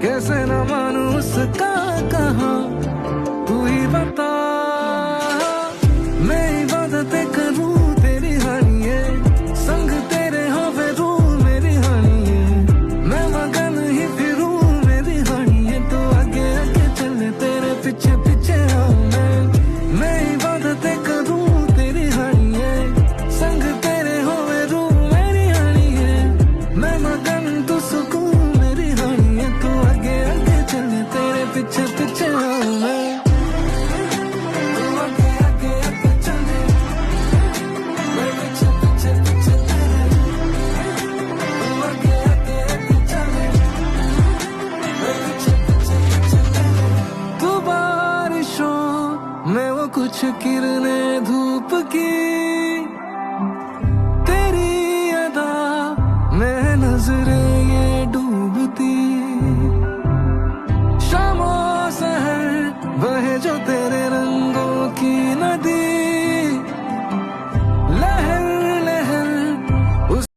कैसे न मानूं उसका कहा, तू ही बता। मैं इबादतें करूं तेरी हानिए, संग तेरे होवे रू मेरी हानिए। मैं मगन ही फिरूं मेरी हानिए, तो आगे आगे चले तेरे पीछे पीछे आऊं मैं इबादतें करूं तेरी हानिए, संग तेरे होवे रू मेरी हानिए। मैं मगन तू सुकून मेरी हानिए, तो आगे आगे चले तेरे पीछे पीछे आऊं मैं। मैं वो कुछ किरणें धूप की